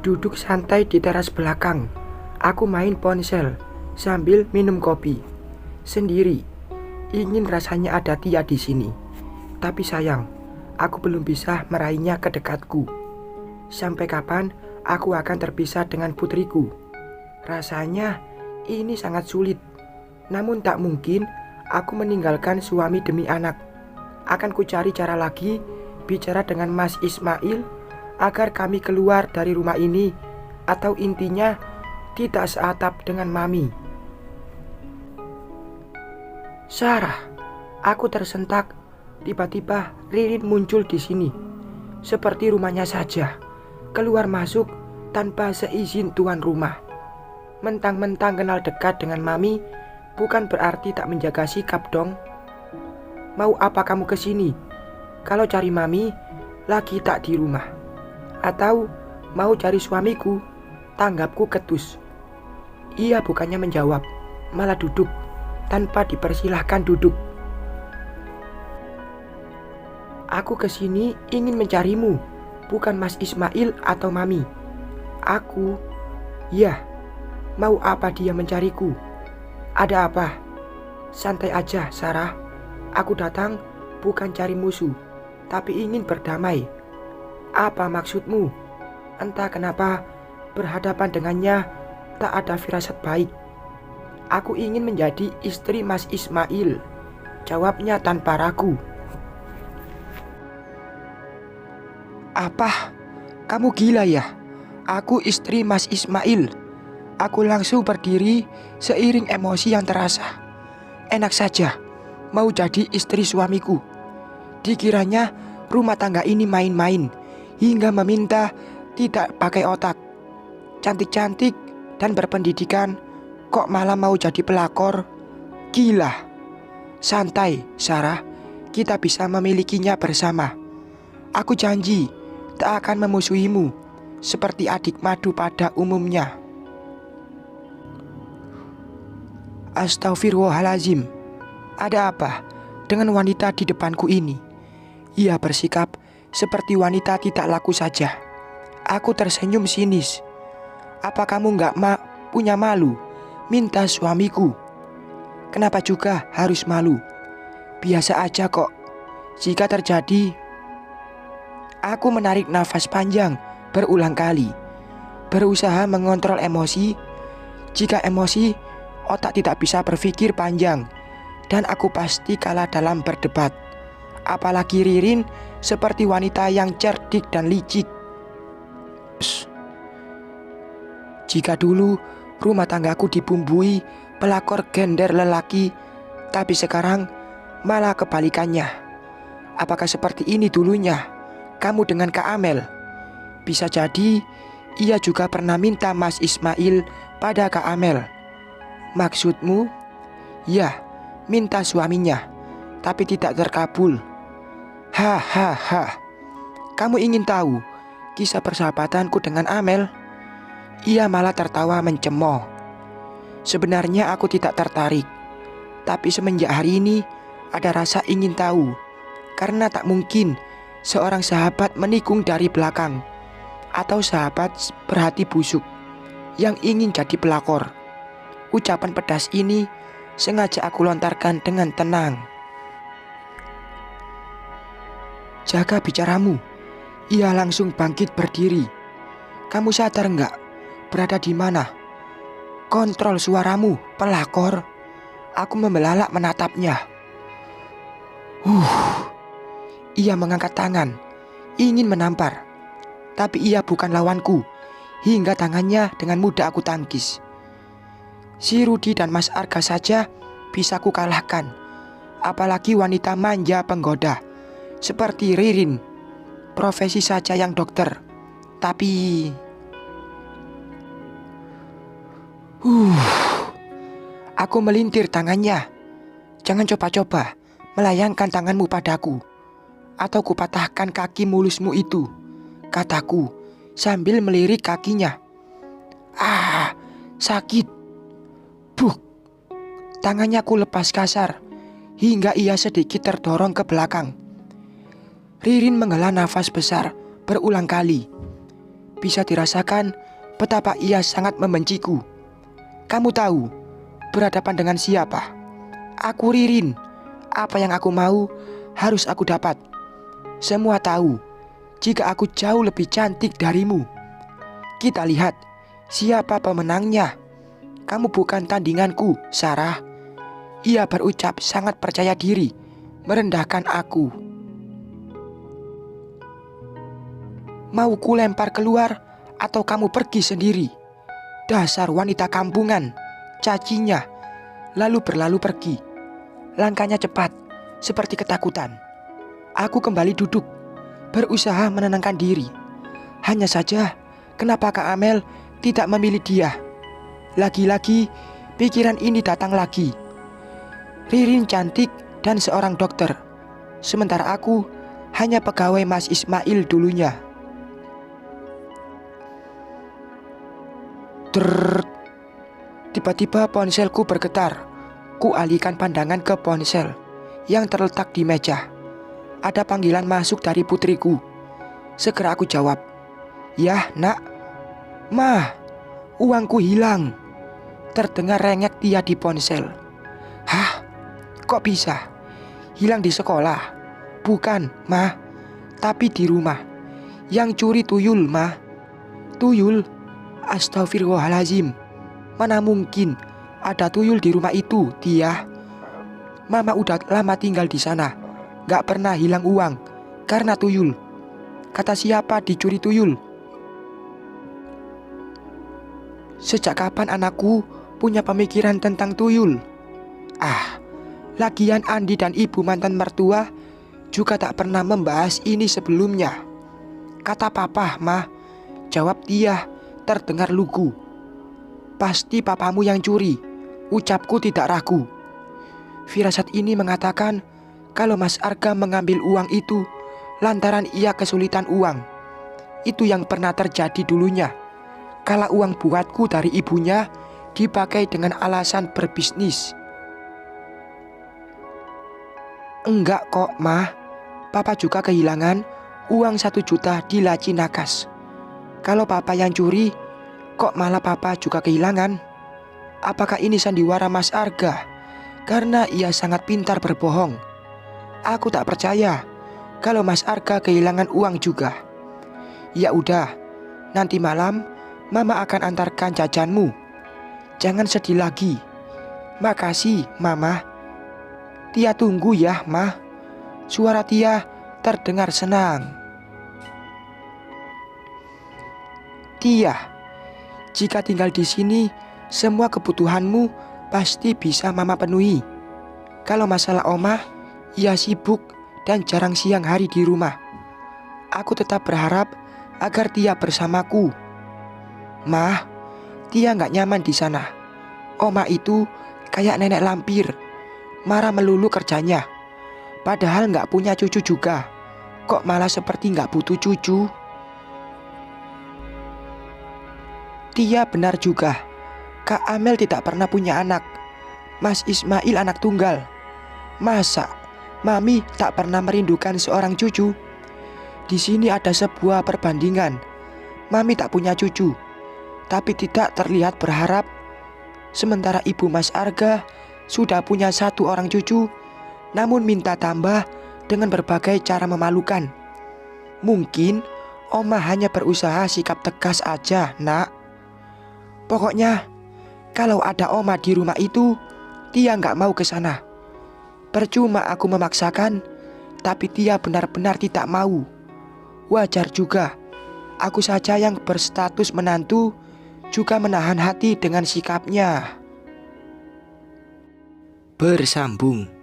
Duduk santai di teras belakang. Aku main ponsel sambil minum kopi. Sendiri. Ingin rasanya ada Tia di sini. Tapi sayang, aku belum bisa meraihnya ke dekatku. Sampai kapan aku akan terpisah dengan putriku? Rasanya ini sangat sulit. Namun tak mungkin aku meninggalkan suami demi anak. Akan ku cari cara lagi bicara dengan Mas Ismail agar kami keluar dari rumah ini, atau intinya tidak seatap dengan Mami. Sarah, aku tersentak. Tiba-tiba Ririn muncul di sini, seperti rumahnya saja, keluar masuk tanpa seizin tuan rumah. Mentang-mentang kenal dekat dengan Mami, bukan berarti tak menjaga sikap dong. Mau apa kamu kesini? Kalau cari Mami, lagi tak di rumah. Atau mau cari suamiku? Tanggapku ketus. Ia bukannya menjawab, malah duduk tanpa dipersilahkan duduk. Aku kesini ingin mencarimu, bukan Mas Ismail atau Mami. Aku, ya, mau apa dia mencariku? Ada apa? Santai aja, Sarah. Aku datang bukan cari musuh, tapi ingin berdamai. Apa maksudmu? Entah kenapa berhadapan dengannya tak ada firasat baik. Aku ingin menjadi istri Mas Ismail, jawabnya tanpa ragu. Apa? Kamu gila ya? Aku istri Mas Ismail. Aku langsung berdiri seiring emosi yang terasa. Enak saja mau jadi istri suamiku. Dikiranya rumah tangga ini main-main, hingga meminta tidak pakai otak. Cantik-cantik dan berpendidikan, kok malah mau jadi pelakor? Gila. Santai, Sarah. Kita bisa memilikinya bersama. Aku janji tak akan memusuhimu seperti adik madu pada umumnya. Astagfirullahalazim. Ada apa dengan wanita di depanku ini? Ia bersikap seperti wanita tidak laku saja. Aku tersenyum sinis. Apa kamu gak punya malu minta suamiku? Kenapa juga harus malu? Biasa aja kok. Jika terjadi. Aku menarik nafas panjang berulang kali, berusaha mengontrol emosi. Jika emosi, otak tidak bisa berpikir panjang, dan aku pasti kalah dalam berdebat. Apalagi Ririn seperti wanita yang cerdik dan licik. Jika dulu rumah tanggaku dibumbui pelakor gender lelaki, tapi sekarang malah kebalikannya. Apakah seperti ini dulunya kamu dengan Kak Amel? Bisa jadi ia juga pernah minta Mas Ismail pada Kak Amel. Maksudmu? Ya, minta suaminya, tapi tidak terkabul. Hahaha. Kamu ingin tahu kisah persahabatanku dengan Amel? Ia malah tertawa mencemooh. Sebenarnya aku tidak tertarik, tapi semenjak hari ini ada rasa ingin tahu. Karena tak mungkin seorang sahabat menikung dari belakang, atau sahabat berhati busuk yang ingin jadi pelakor. Ucapan pedas ini sengaja aku lontarkan dengan tenang. Jaga bicaramu. Ia langsung bangkit berdiri. Kamu sadar enggak berada di mana? Kontrol suaramu, pelakor. Aku membelalak menatapnya. Ia mengangkat tangan, ingin menampar. Tapi ia bukan lawanku, hingga tangannya dengan mudah aku tangkis. Si Rudi dan Mas Arga saja bisa ku kalahkan. Apalagi wanita manja penggoda seperti Ririn. Profesi saja yang dokter, tapi aku melintir tangannya. Jangan coba-coba melayangkan tanganmu padaku, atau kupatahkan kaki mulusmu itu, kataku sambil melirik kakinya. Sakit. Buk. Tangannya ku lepas kasar hingga ia sedikit terdorong ke belakang. Ririn menghela nafas besar berulang kali. bisa dirasakan betapa ia sangat membenciku. Kamu tahu berhadapan dengan siapa? Aku Ririn. Apa yang aku mau harus aku dapat. Semua tahu jika aku jauh lebih cantik darimu. Kita lihat siapa pemenangnya. Kamu bukan tandinganku, Sarah. Ia berucap sangat percaya diri, merendahkan aku. Mau ku lempar keluar atau kamu pergi sendiri? Dasar wanita kampungan, cacinya. Lalu berlalu pergi. Langkahnya cepat, seperti ketakutan. Aku kembali duduk, berusaha menenangkan diri. Hanya saja, kenapa Kak Amel tidak memilih dia? Lagi-lagi, pikiran ini datang lagi. Ririn cantik dan seorang dokter, sementara aku hanya pegawai Mas Ismail dulunya. Tiba-tiba ponselku bergetar. Ku alihkan pandangan ke ponsel yang terletak di meja. Ada panggilan masuk dari putriku. Segera aku jawab, "Yah, Nak." "Mah, uangku hilang." Terdengar rengek Tia di ponsel. "Hah? Kok bisa? Hilang di sekolah?" "Bukan, Mah, tapi di rumah. Yang curi tuyul, Mah." "Tuyul? Astagfirullahaladzim. Mana mungkin ada tuyul di rumah itu, Tia. Mama udah lama tinggal di sana, gak pernah hilang uang karena tuyul." "Kata siapa dicuri tuyul?" "Sejak kapan anakku punya pemikiran tentang tuyul? Lagian Andi dan ibu mantan mertua juga tak pernah membahas ini sebelumnya." "Kata papa, Mah," jawab Tia terdengar lugu. "Pasti papamu yang curi," ucapku tidak ragu. Firasat ini mengatakan kalau Mas Arga mengambil uang itu lantaran ia kesulitan uang. Itu yang pernah terjadi dulunya, kala uang buatku dari ibunya dipakai dengan alasan berbisnis. "Enggak kok, Mah. Papa juga kehilangan uang 1 juta di laci nakas. Kalau papa yang curi, kok malah papa juga kehilangan? Apakah ini sandiwara Mas Arga karena ia sangat pintar berbohong? Aku tak percaya kalau Mas Arga kehilangan uang juga. Ya udah, nanti malam Mama akan antarkan jajanmu. Jangan sedih lagi." "Makasih, Mama." "Tia tunggu ya, Mah." Suara Tia terdengar senang. "Tia, jika tinggal di sini, semua kebutuhanmu pasti bisa Mama penuhi. Kalau masalah Oma, ia sibuk dan jarang siang hari di rumah. Aku tetap berharap agar Tia bersamaku." "Mah, Tia gak nyaman di sana. Oma itu kayak nenek lampir, marah melulu kerjanya. Padahal gak punya cucu juga. Kok malah seperti gak butuh cucu?" Tia benar juga. Kak Amel tidak pernah punya anak. Mas Ismail anak tunggal. Masa Mami tak pernah merindukan seorang cucu? Di sini ada sebuah perbandingan. Mami tak punya cucu, tapi tidak terlihat berharap. Sementara ibu Mas Arga sudah punya 1 orang cucu, namun minta tambah dengan berbagai cara memalukan. Mungkin Oma hanya berusaha sikap tegas aja, Nak. Pokoknya kalau ada Oma di rumah itu, Tia gak mau ke sana. Percuma aku memaksakan, tapi Tia benar-benar tidak mau. Wajar juga, aku saja yang berstatus menantu juga menahan hati dengan sikapnya. Bersambung.